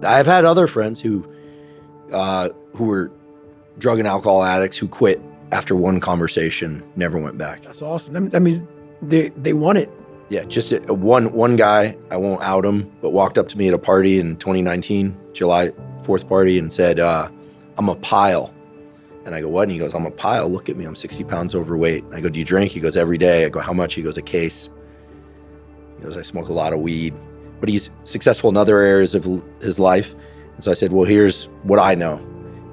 I've had other friends who were drug and alcohol addicts who quit after one conversation, never went back. That's awesome. That means they want it. Yeah, just one guy, I won't out him, but walked up to me at a party in 2019, July 4th party, and said, I'm a pile. And I go, what? And he goes, I'm a pile. Look at me. I'm 60 pounds overweight. I go, do you drink? He goes, every day. I go, how much? He goes, a case. He goes, I smoke a lot of weed. But he's successful in other areas of his life. And so I said, well, here's what I know.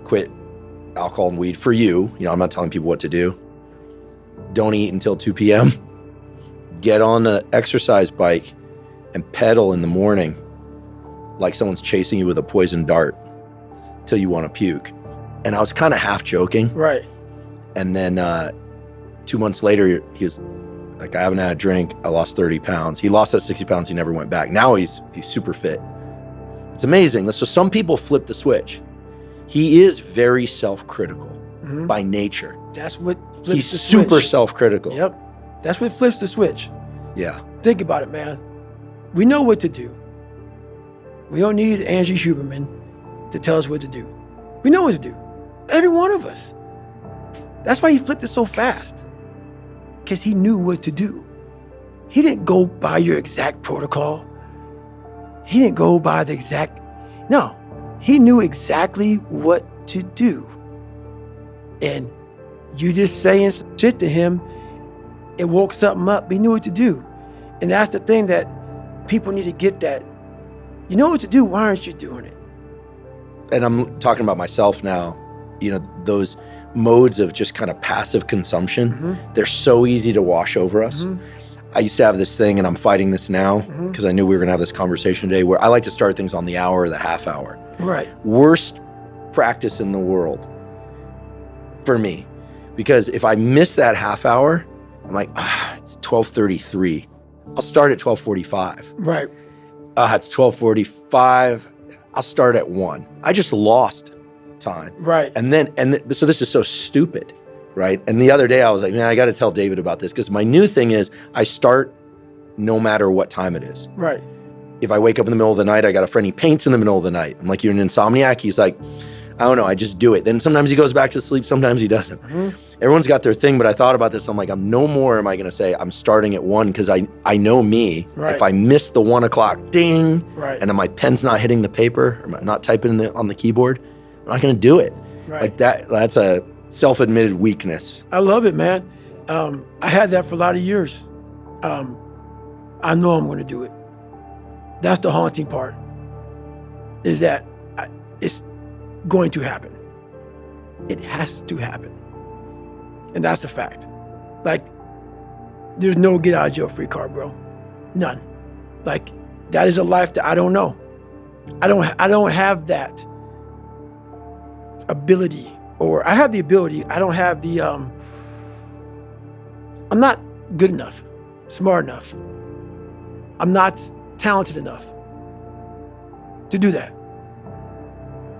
Quit alcohol and weed for you. You know, I'm not telling people what to do. Don't eat until 2 p.m. Get on an exercise bike and pedal in the morning like someone's chasing you with a poison dart till you want to puke. And I was kind of half joking. Right. And then 2 months later, he was like, I haven't had a drink. I lost 30 pounds. He lost that 60 pounds. He never went back. Now he's super fit. It's amazing. So some people flip the switch. He is very self-critical by nature. That's what flips He's the switch. super self-critical. Yep. That's what flips the switch. Yeah. Think about it, man. We know what to do. We don't need Angie Huberman to tell us what to do. We know what to do. Every one of us. That's why he flipped it so fast. Because he knew what to do. He didn't go by your exact protocol. He didn't go by the exact... No. He knew exactly what to do. And you just saying some shit to him, it woke something up. He knew what to do. And that's the thing that people need to get that. You know what to do, why aren't you doing it? And I'm talking about myself now. You know, those modes of just kind of passive consumption, they're so easy to wash over us. I used to have this thing, and I'm fighting this now because I knew we were gonna have this conversation today, where I like to start things on the hour or the half hour. Right. Worst practice in the world for me, because if I miss that half hour, I'm like, it's 12:33. I'll start at 12:45. Right. It's 12:45. I'll start at 1. I just lost time. Right. So this is so stupid, right? And the other day I was like, man, I got to tell David about this, because my new thing is I start no matter what time it is. Right. If I wake up in the middle of the night, I got a friend, he paints in the middle of the night. I'm like, you're an insomniac? He's like, I don't know, I just do it. Then sometimes he goes back to sleep, sometimes he doesn't. Everyone's got their thing, but I thought about this. I'm like, I'm no more am I going to say I'm starting at 1, because I know me. Right. If I miss the 1 o'clock ding, right, and then my pen's not hitting the paper, or not typing on the keyboard, I'm not going to do it. Right. Like that's a self-admitted weakness. I love it, man. I had that for a lot of years. I know I'm going to do it. That's the haunting part, is that it's going to happen. It has to happen. And that's a fact. Like, there's no get out of jail free card, bro. None. Like, that is a life that I don't know. I don't have that ability, or I have the ability. I don't have the, I'm not good enough, smart enough. I'm not talented enough to do that.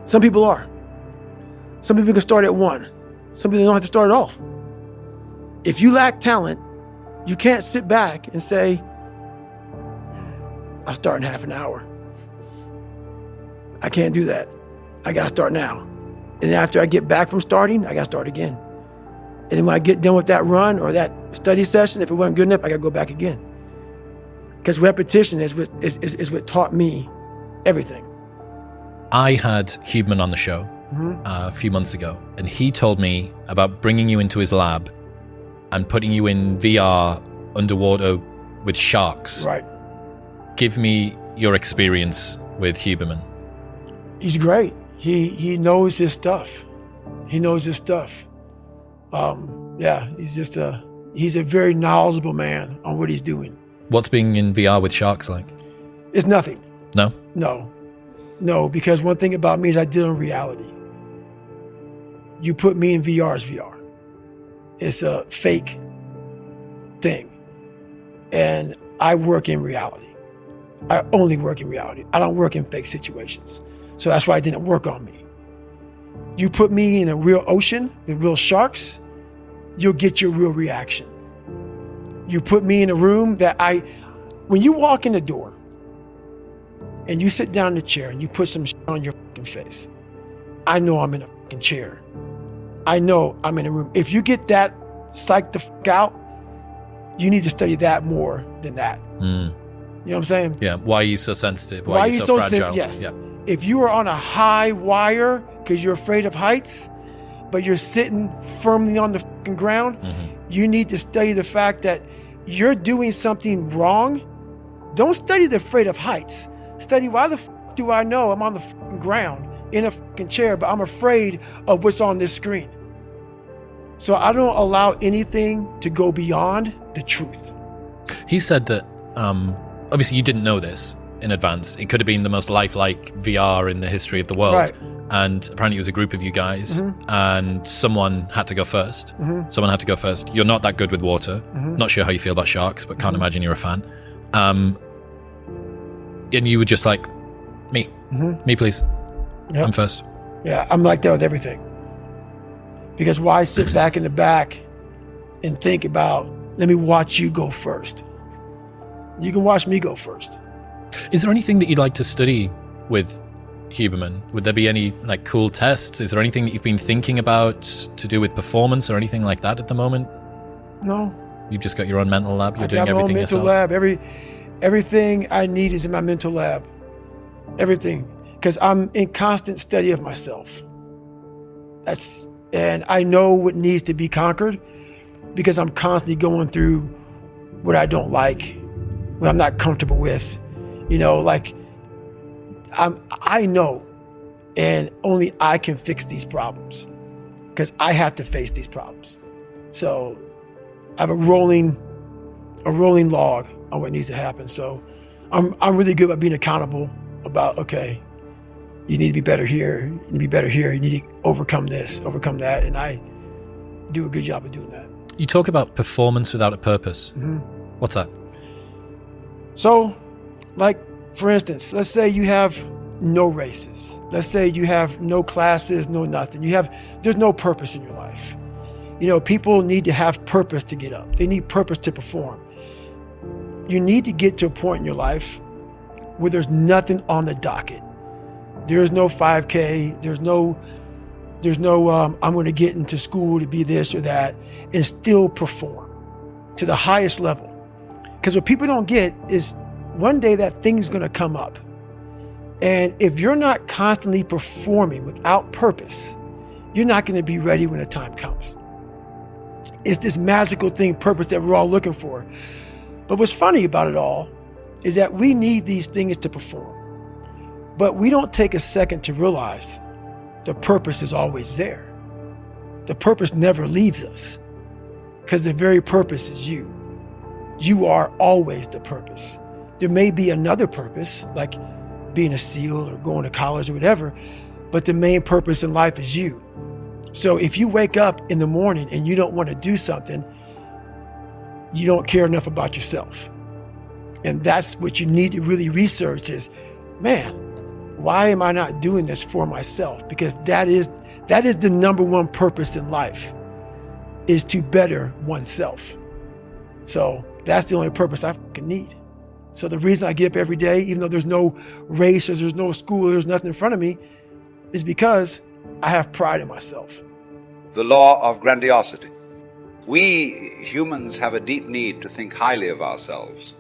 Some people are. Some people can start at 1. Some people don't have to start at all. If you lack talent, you can't sit back and say, I'll start in half an hour. I can't do that. I gotta start now. And after I get back from starting, I gotta start again. And then when I get done with that run or that study session, if it wasn't good enough, I gotta go back again. Because repetition is what taught me everything. I had Huberman on the show a few months ago, and he told me about bringing you into his lab and putting you in VR underwater with sharks. Right. Give me your experience with Huberman. He's great. He knows his stuff. He knows his stuff. Yeah, he's a very knowledgeable man on what he's doing. What's being in VR with sharks like? It's nothing. No? No, because one thing about me is I deal in reality. You put me in VR, it's VR. It's a fake thing. And I work in reality. I only work in reality. I don't work in fake situations. So that's why it didn't work on me. You put me in a real ocean with real sharks, you'll get your real reaction. You put me in a room that when you walk in the door, and you sit down in the chair and you put some shit on your fucking face, I know I'm in a fucking chair. I know I'm in a room. If you get that psyched the fuck out, you need to study that more than that. You know what I'm saying? Yeah. Why are you so sensitive? Why are you so fragile? Yes. Yeah. If you are on a high wire because you're afraid of heights, but you're sitting firmly on the fucking ground, you need to study the fact that you're doing something wrong. Don't study the afraid of heights. Study why the fuck do I know I'm on the fucking ground in a fucking chair, but I'm afraid of what's on this screen. So I don't allow anything to go beyond the truth. He said that, obviously you didn't know this in advance. It could have been the most lifelike VR in the history of the world. Right. And apparently it was a group of you guys, and someone had to go first. Someone had to go first. You're not that good with water. Not sure how you feel about sharks, but can't imagine you're a fan. And you were just like, me, please. Yep. I'm first. Yeah, I'm like that with everything. Because why sit back in the back and think about, let me watch you go first. You can watch me go first. Is there anything that you'd like to study with Huberman? Would there be any like cool tests? Is there anything that you've been thinking about to do with performance or anything like that at the moment? No. You've just got your own mental lab. You're doing I got my own everything mental yourself. lab. Everything I need is in my mental lab. Everything. Because I'm in constant study of myself. And I know what needs to be conquered because I'm constantly going through what I don't like, what I'm not comfortable with. You know, like I know, and only I can fix these problems because I have to face these problems. So I have a rolling log on what needs to happen. So I'm really good about being accountable about, okay, you need to be better here, you need to be better here, you need to overcome this, overcome that, and I do a good job of doing that. You talk about performance without a purpose. What's that? So, like, for instance, let's say you have no races. Let's say you have no classes, no nothing. There's no purpose in your life. You know, people need to have purpose to get up. They need purpose to perform. You need to get to a point in your life where there's nothing on the docket. There's no 5K. There's no I'm going to get into school to be this or that and still perform to the highest level. Because what people don't get is one day that thing's going to come up. And if you're not constantly performing without purpose, you're not going to be ready when the time comes. It's this magical thing, purpose, that we're all looking for. But what's funny about it all is that we need these things to perform. But we don't take a second to realize the purpose is always there. The purpose never leaves us because the very purpose is you. You are always the purpose. There may be another purpose, like being a SEAL or going to college or whatever, but the main purpose in life is you. So if you wake up in the morning and you don't want to do something, you don't care enough about yourself. And that's what you need to really research is, man, why am I not doing this for myself? Because that is the number one purpose in life, is to better oneself. So that's the only purpose I fucking need. So the reason I get up every day, even though there's no race or there's no school, or there's nothing in front of me, is because I have pride in myself. The law of grandiosity. We humans have a deep need to think highly of ourselves.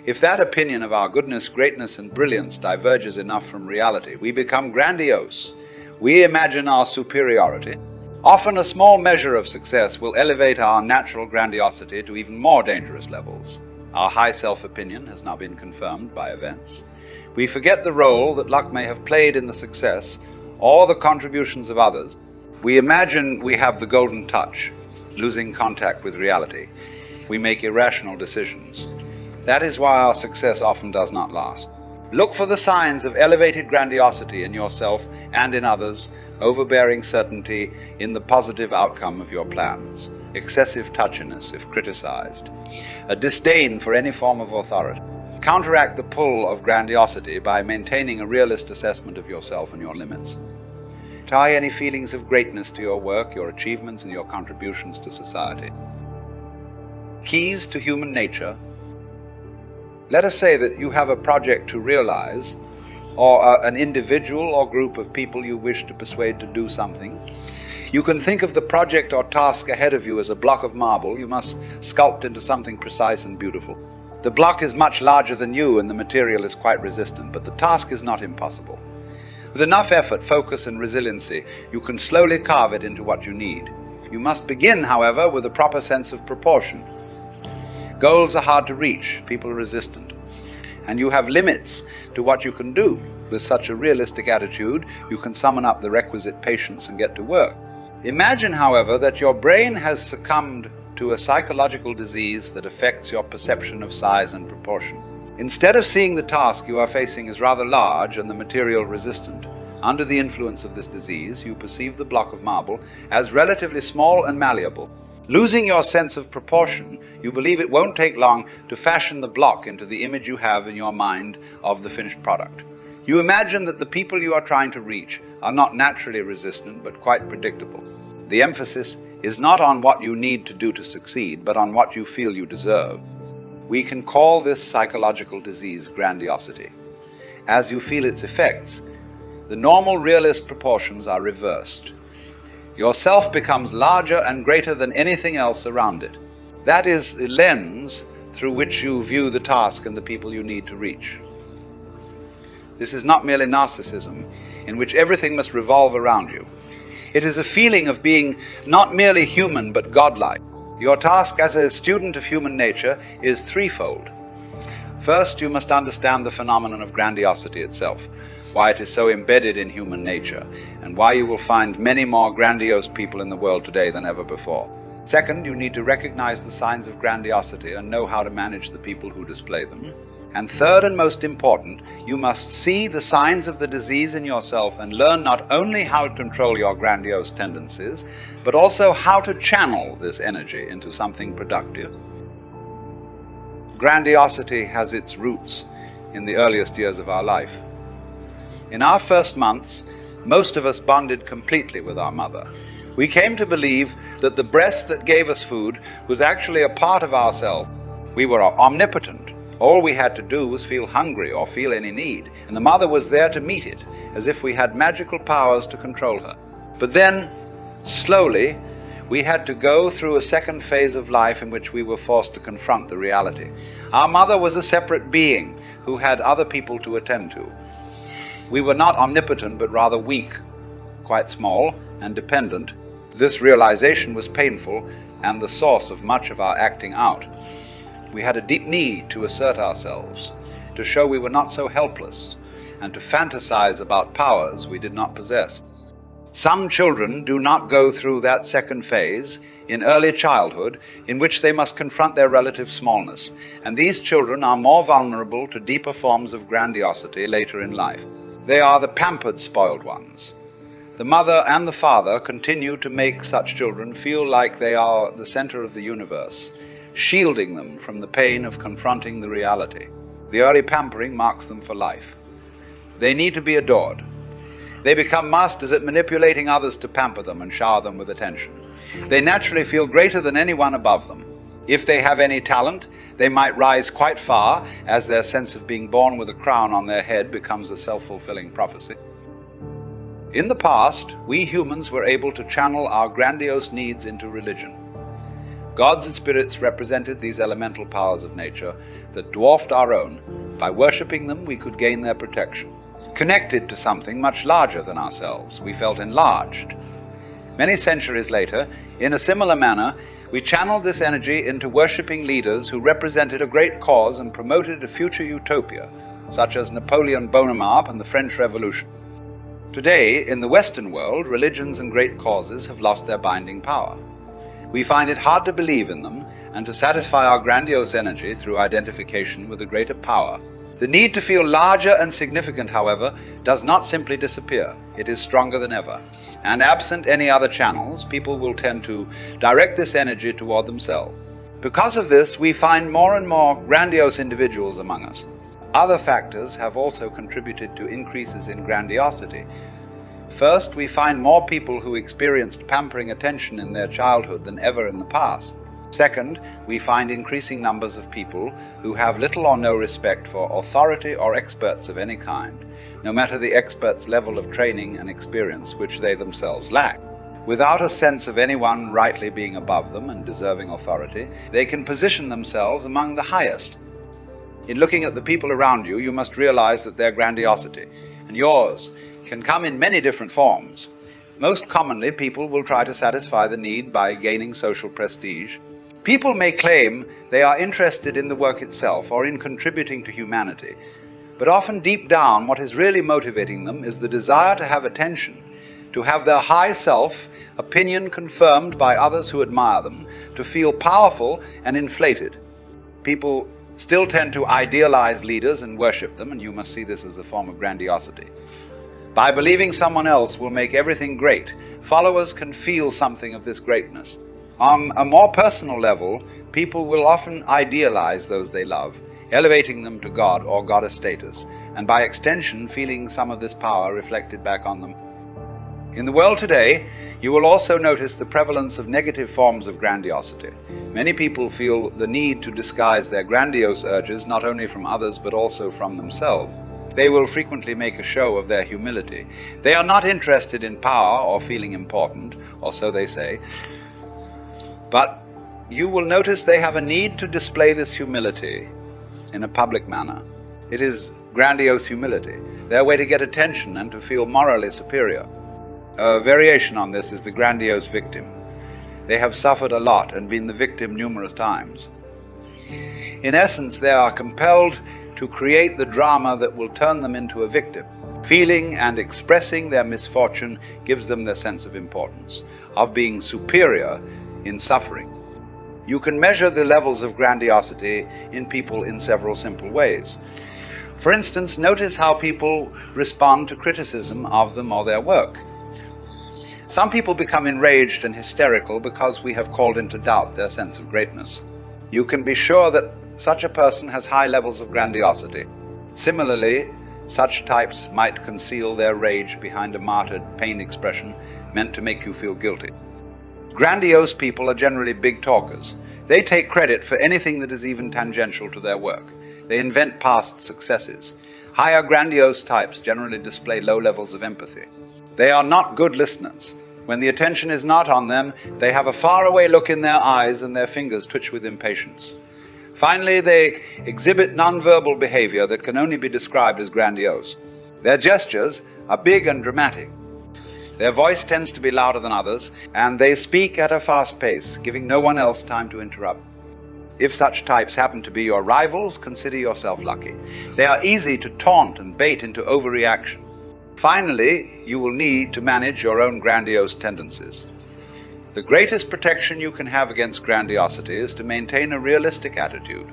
If that opinion of our goodness, greatness, and brilliance diverges enough from reality, we become grandiose. We imagine our superiority. Often a small measure of success will elevate our natural grandiosity to even more dangerous levels. Our high self-opinion has now been confirmed by events. We forget the role that luck may have played in the success or the contributions of others. We imagine we have the golden touch, losing contact with reality. We make irrational decisions. That is why our success often does not last. Look for the signs of elevated grandiosity in yourself and in others, overbearing certainty in the positive outcome of your plans, excessive touchiness if criticized, a disdain for any form of authority. Counteract the pull of grandiosity by maintaining a realist assessment of yourself and your limits. Tie any feelings of greatness to your work, your achievements, and your contributions to society. Keys to human nature. Let us say that you have a project to realize or an individual or group of people you wish to persuade to do something. You can think of the project or task ahead of you as a block of marble you must sculpt into something precise and beautiful. The block is much larger than you and the material is quite resistant, but the task is not impossible. With enough effort, focus, and resiliency, you can slowly carve it into what you need. You must begin, however, with a proper sense of proportion. Goals are hard to reach, people are resistant, and you have limits to what you can do. With such a realistic attitude, you can summon up the requisite patience and get to work. Imagine, however, that your brain has succumbed to a psychological disease that affects your perception of size and proportion. Instead of seeing the task you are facing as rather large and the material resistant, under the influence of this disease, you perceive the block of marble as relatively small and malleable. Losing your sense of proportion, you believe it won't take long to fashion the block into the image you have in your mind of the finished product. You imagine that the people you are trying to reach are not naturally resistant, but quite predictable. The emphasis is not on what you need to do to succeed, but on what you feel you deserve. We can call this psychological disease grandiosity. As you feel its effects, the normal realist proportions are reversed. Your self becomes larger and greater than anything else around it. That is the lens through which you view the task and the people you need to reach. This is not merely narcissism, in which everything must revolve around you. It is a feeling of being not merely human, but godlike. Your task as a student of human nature is threefold. First, you must understand the phenomenon of grandiosity itself, why it is so embedded in human nature, and why you will find many more grandiose people in the world today than ever before. Second, you need to recognize the signs of grandiosity and know how to manage the people who display them. And third and most important, you must see the signs of the disease in yourself and learn not only how to control your grandiose tendencies, but also how to channel this energy into something productive. Grandiosity has its roots in the earliest years of our life. In our first months, most of us bonded completely with our mother. We came to believe that the breast that gave us food was actually a part of ourselves. We were omnipotent. All we had to do was feel hungry or feel any need, and the mother was there to meet it, as if we had magical powers to control her. But then, slowly, we had to go through a second phase of life in which we were forced to confront the reality. Our mother was a separate being who had other people to attend to. We were not omnipotent, but rather weak, quite small and dependent. This realization was painful and the source of much of our acting out. We had a deep need to assert ourselves, to show we were not so helpless, and to fantasize about powers we did not possess. Some children do not go through that second phase in early childhood, in which they must confront their relative smallness, and these children are more vulnerable to deeper forms of grandiosity later in life. They are the pampered, spoiled ones. The mother and the father continue to make such children feel like they are the center of the universe, shielding them from the pain of confronting the reality. The early pampering marks them for life. They need to be adored. They become masters at manipulating others to pamper them and shower them with attention. They naturally feel greater than anyone above them. If they have any talent, they might rise quite far, as their sense of being born with a crown on their head becomes a self-fulfilling prophecy. In the past, we humans were able to channel our grandiose needs into religion. Gods and spirits represented these elemental powers of nature that dwarfed our own. By worshipping them, we could gain their protection. Connected to something much larger than ourselves, we felt enlarged. Many centuries later, in a similar manner, we channeled this energy into worshipping leaders who represented a great cause and promoted a future utopia, such as Napoleon Bonaparte and the French Revolution. Today, in the Western world, religions and great causes have lost their binding power. We find it hard to believe in them and to satisfy our grandiose energy through identification with a greater power. The need to feel larger and significant, however, does not simply disappear. It is stronger than ever. And absent any other channels, people will tend to direct this energy toward themselves. Because of this, we find more and more grandiose individuals among us. Other factors have also contributed to increases in grandiosity. First, we find more people who experienced pampering attention in their childhood than ever in the past. Second, we find increasing numbers of people who have little or no respect for authority or experts of any kind, no matter the expert's level of training and experience which they themselves lack. Without a sense of anyone rightly being above them and deserving authority, they can position themselves among the highest. In looking at the people around you, you must realize that their grandiosity, and yours, can come in many different forms. Most commonly, people will try to satisfy the need by gaining social prestige. People may claim they are interested in the work itself or in contributing to humanity, but often deep down what is really motivating them is the desire to have attention, to have their high self opinion confirmed by others who admire them, to feel powerful and inflated. People still tend to idealize leaders and worship them, and you must see this as a form of grandiosity. By believing someone else will make everything great, followers can feel something of this greatness. On a more personal level, people will often idealize those they love, elevating them to God or goddess status, and by extension feeling some of this power reflected back on them. In the world today, you will also notice the prevalence of negative forms of grandiosity. Many people feel the need to disguise their grandiose urges not only from others but also from themselves. They will frequently make a show of their humility. They are not interested in power or feeling important, or so they say, but you will notice they have a need to display this humility in a public manner. It is grandiose humility, their way to get attention and to feel morally superior. A variation on this is the grandiose victim. They have suffered a lot and been the victim numerous times. In essence, they are compelled to create the drama that will turn them into a victim. Feeling and expressing their misfortune gives them their sense of importance, of being superior in suffering. You can measure the levels of grandiosity in people in several simple ways. For instance, notice how people respond to criticism of them or their work. Some people become enraged and hysterical because we have called into doubt their sense of greatness. You can be sure that such a person has high levels of grandiosity. Similarly, such types might conceal their rage behind a martyred, pained expression meant to make you feel guilty. Grandiose people are generally big talkers. They take credit for anything that is even tangential to their work. They invent past successes. Higher grandiose types generally display low levels of empathy. They are not good listeners. When the attention is not on them, they have a faraway look in their eyes and their fingers twitch with impatience. Finally, they exhibit nonverbal behavior that can only be described as grandiose. Their gestures are big and dramatic. Their voice tends to be louder than others, and they speak at a fast pace, giving no one else time to interrupt. If such types happen to be your rivals, consider yourself lucky. They are easy to taunt and bait into overreaction. Finally, you will need to manage your own grandiose tendencies. The greatest protection you can have against grandiosity is to maintain a realistic attitude.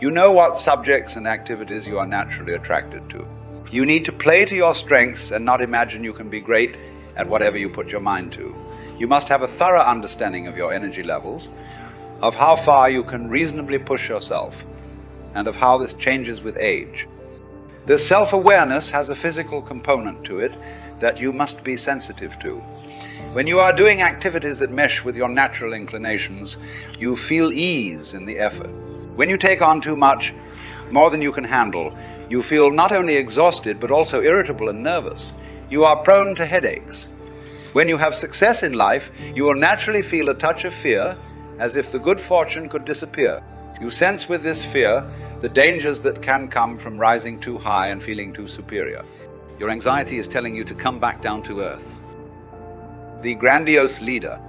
You know what subjects and activities you are naturally attracted to. You need to play to your strengths and not imagine you can be great at whatever you put your mind to. You must have a thorough understanding of your energy levels, of how far you can reasonably push yourself, and of how this changes with age. This self-awareness has a physical component to it that you must be sensitive to. When you are doing activities that mesh with your natural inclinations, you feel ease in the effort. When you take on too much, more than you can handle, you feel not only exhausted but also irritable and nervous. You are prone to headaches. When you have success in life, you will naturally feel a touch of fear, as if the good fortune could disappear. You sense with this fear the dangers that can come from rising too high and feeling too superior. Your anxiety is telling you to come back down to earth. The grandiose leader.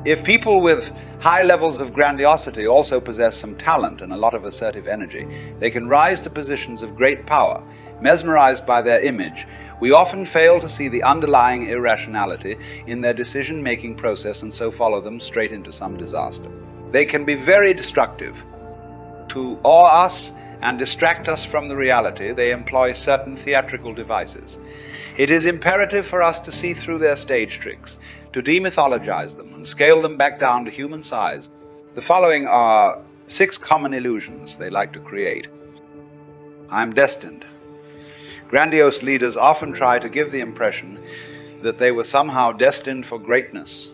If people with high levels of grandiosity also possess some talent and a lot of assertive energy, they can rise to positions of great power. Mesmerized by their image, we often fail to see the underlying irrationality in their decision-making process and so follow them straight into some disaster. They can be very destructive. To awe us and distract us from the reality, they employ certain theatrical devices. It is imperative for us to see through their stage tricks, to demythologize them and scale them back down to human size. The following are 6 common illusions they like to create. I am destined. Grandiose leaders often try to give the impression that they were somehow destined for greatness.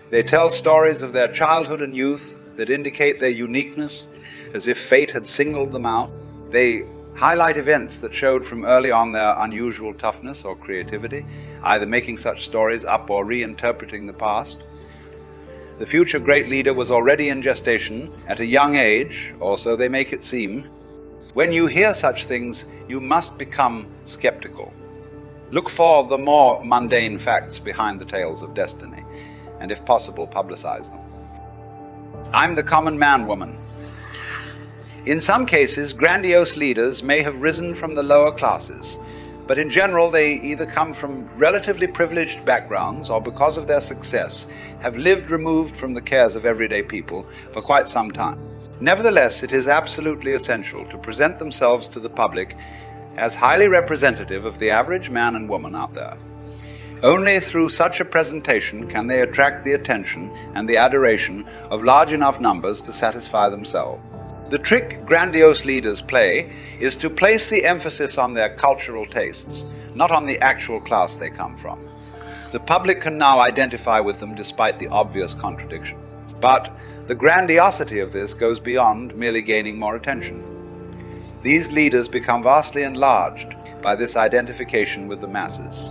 They tell stories of their childhood and youth that indicate their uniqueness, as if fate had singled them out. They highlight events that showed from early on their unusual toughness or creativity, either making such stories up or reinterpreting the past. The future great leader was already in gestation at a young age, or so they make it seem. When you hear such things, you must become skeptical. Look for the more mundane facts behind the tales of destiny, and if possible, publicize them. I'm the common man woman. In some cases, grandiose leaders may have risen from the lower classes, but in general they either come from relatively privileged backgrounds or because of their success have lived removed from the cares of everyday people for quite some time. Nevertheless, it is absolutely essential to present themselves to the public as highly representative of the average man and woman out there. Only through such a presentation can they attract the attention and the adoration of large enough numbers to satisfy themselves. The trick grandiose leaders play is to place the emphasis on their cultural tastes, not on the actual class they come from. The public can now identify with them despite the obvious contradiction. But the grandiosity of this goes beyond merely gaining more attention. These leaders become vastly enlarged by this identification with the masses.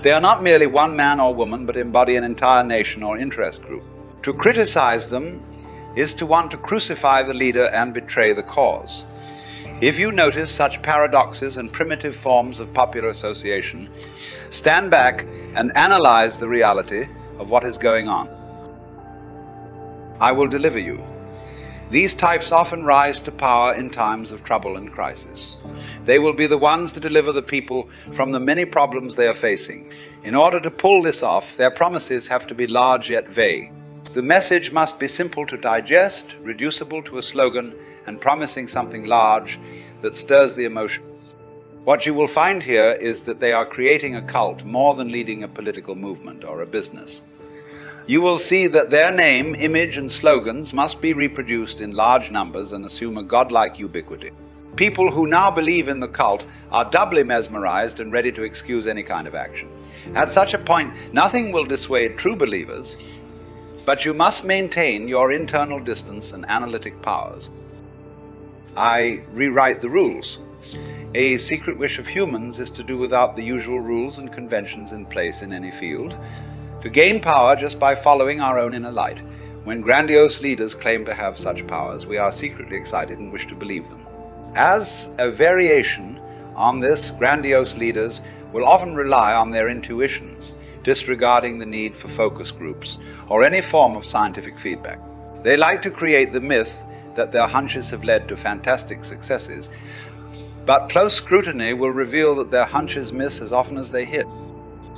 They are not merely one man or woman, but embody an entire nation or interest group. To criticize them is to want to crucify the leader and betray the cause. If you notice such paradoxes and primitive forms of popular association, stand back and analyze the reality of what is going on. I will deliver you. These types often rise to power in times of trouble and crisis. They will be the ones to deliver the people from the many problems they are facing. In order to pull this off, their promises have to be large yet vague. The message must be simple to digest, reducible to a slogan, and promising something large that stirs the emotion. What you will find here is that they are creating a cult more than leading a political movement or a business. You will see that their name, image, and slogans must be reproduced in large numbers and assume a godlike ubiquity. People who now believe in the cult are doubly mesmerized and ready to excuse any kind of action. At such a point, nothing will dissuade true believers, but you must maintain your internal distance and analytic powers. I rewrite the rules. A secret wish of humans is to do without the usual rules and conventions in place in any field, to gain power just by following our own inner light. When grandiose leaders claim to have such powers, we are secretly excited and wish to believe them. As a variation on this, grandiose leaders will often rely on their intuitions, disregarding the need for focus groups or any form of scientific feedback. They like to create the myth that their hunches have led to fantastic successes, but close scrutiny will reveal that their hunches miss as often as they hit.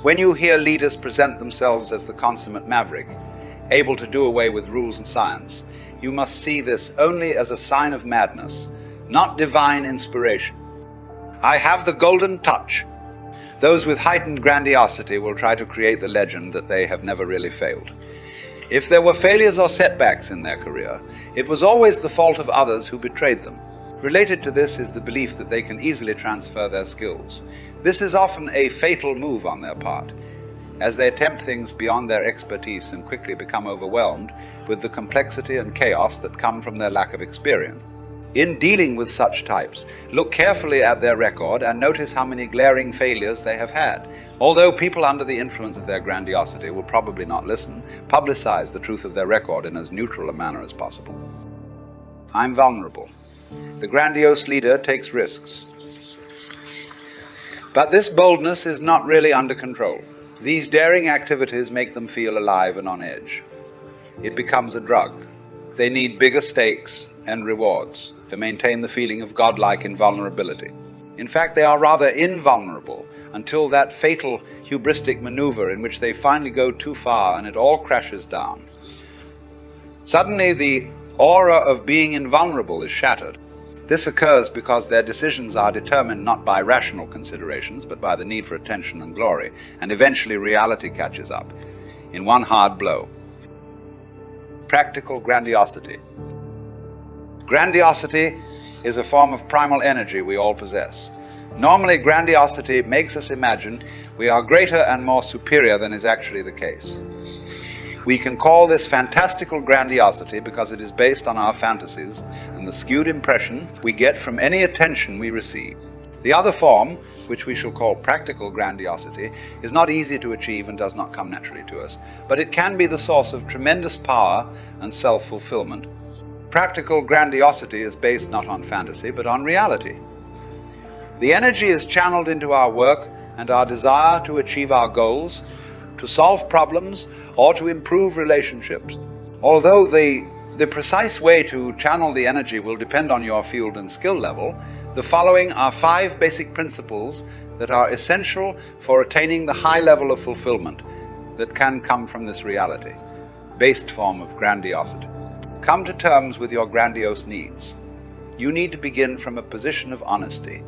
When you hear leaders present themselves as the consummate maverick, able to do away with rules and science, you must see this only as a sign of madness, not divine inspiration. I have the golden touch. Those with heightened grandiosity will try to create the legend that they have never really failed. If there were failures or setbacks in their career, it was always the fault of others who betrayed them. Related to this is the belief that they can easily transfer their skills. This is often a fatal move on their part, as they attempt things beyond their expertise and quickly become overwhelmed with the complexity and chaos that come from their lack of experience. In dealing with such types, look carefully at their record and notice how many glaring failures they have had. Although people under the influence of their grandiosity will probably not listen, publicize the truth of their record in as neutral a manner as possible. I'm vulnerable. The grandiose leader takes risks. But this boldness is not really under control. These daring activities make them feel alive and on edge. It becomes a drug. They need bigger stakes and rewards to maintain the feeling of godlike invulnerability. In fact, they are rather invulnerable until that fatal hubristic maneuver in which they finally go too far and it all crashes down. Suddenly, the aura of being invulnerable is shattered. This occurs because their decisions are determined not by rational considerations, but by the need for attention and glory, and eventually reality catches up in one hard blow. Practical grandiosity. Grandiosity is a form of primal energy we all possess. Normally, grandiosity makes us imagine we are greater and more superior than is actually the case. We can call this fantastical grandiosity because it is based on our fantasies and the skewed impression we get from any attention we receive. The other form, which we shall call practical grandiosity, is not easy to achieve and does not come naturally to us, but it can be the source of tremendous power and self-fulfillment. Practical grandiosity is based not on fantasy, but on reality. The energy is channeled into our work and our desire to achieve our goals, to solve problems, or to improve relationships. Although the precise way to channel the energy will depend on your field and skill level, the following are 5 basic principles that are essential for attaining the high level of fulfillment that can come from this reality-based form of grandiosity. Come to terms with your grandiose needs. You need to begin from a position of honesty.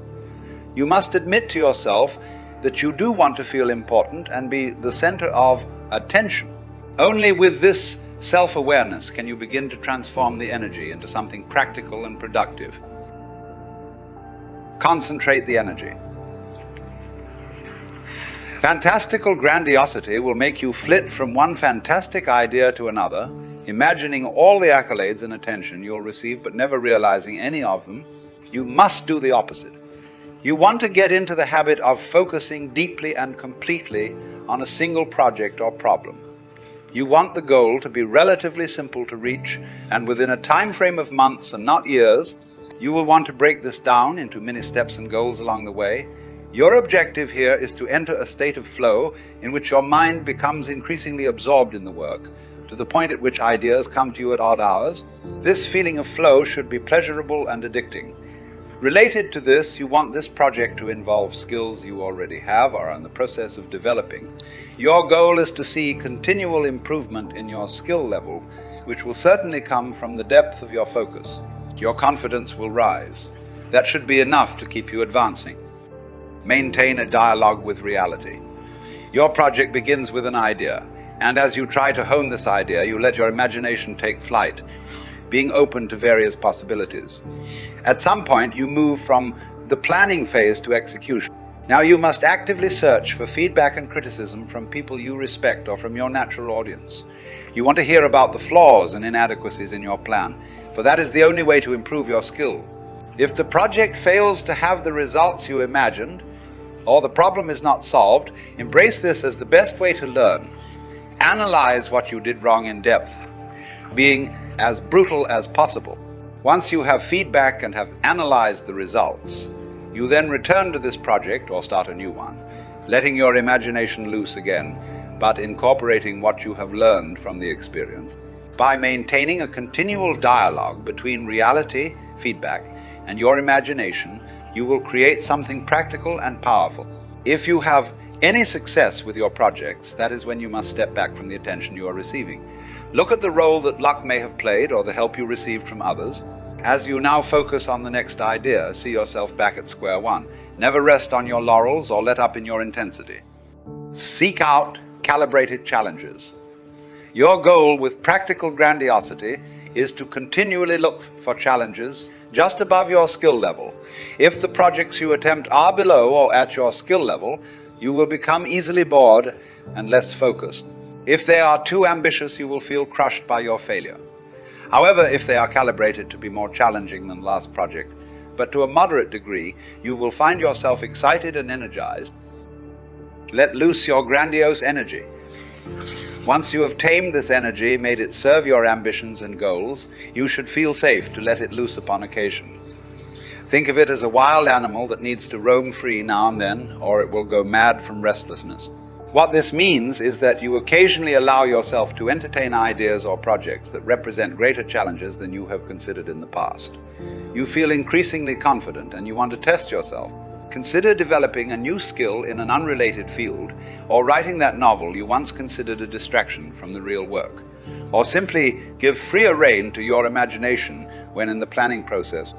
You must admit to yourself that you do want to feel important and be the center of attention. Only with this self-awareness can you begin to transform the energy into something practical and productive. Concentrate the energy. Fantastical grandiosity will make you flit from one fantastic idea to another, imagining all the accolades and attention you'll receive but never realizing any of them. You must do the opposite. You want to get into the habit of focusing deeply and completely on a single project or problem. You want the goal to be relatively simple to reach, and within a time frame of months and not years. You will want to break this down into many steps and goals along the way. Your objective here is to enter a state of flow in which your mind becomes increasingly absorbed in the work, to the point at which ideas come to you at odd hours. This feeling of flow should be pleasurable and addicting. Related to this, you want this project to involve skills you already have or are in the process of developing. Your goal is to see continual improvement in your skill level, which will certainly come from the depth of your focus. Your confidence will rise. That should be enough to keep you advancing. Maintain a dialogue with reality. Your project begins with an idea, and as you try to hone this idea, you let your imagination take flight, being open to various possibilities. At some point, you move from the planning phase to execution. Now you must actively search for feedback and criticism from people you respect or from your natural audience. You want to hear about the flaws and inadequacies in your plan, for that is the only way to improve your skill. If the project fails to have the results you imagined, or the problem is not solved, embrace this as the best way to learn. Analyze what you did wrong in depth, being as brutal as possible. Once you have feedback and have analyzed the results, you then return to this project or start a new one, letting your imagination loose again, but incorporating what you have learned from the experience. By maintaining a continual dialogue between reality, feedback, and your imagination, you will create something practical and powerful. If you have any success with your projects, that is when you must step back from the attention you are receiving. Look at the role that luck may have played or the help you received from others. As you now focus on the next idea, see yourself back at square one. Never rest on your laurels or let up in your intensity. Seek out calibrated challenges. Your goal with practical grandiosity is to continually look for challenges just above your skill level. If the projects you attempt are below or at your skill level, you will become easily bored and less focused. If they are too ambitious, you will feel crushed by your failure. However, if they are calibrated to be more challenging than the last project, but to a moderate degree, you will find yourself excited and energized. Let loose your grandiose energy. Once you have tamed this energy, made it serve your ambitions and goals, you should feel safe to let it loose upon occasion. Think of it as a wild animal that needs to roam free now and then, or it will go mad from restlessness. What this means is that you occasionally allow yourself to entertain ideas or projects that represent greater challenges than you have considered in the past. You feel increasingly confident and you want to test yourself. Consider developing a new skill in an unrelated field, or writing that novel you once considered a distraction from the real work. Or simply give freer rein to your imagination when in the planning process.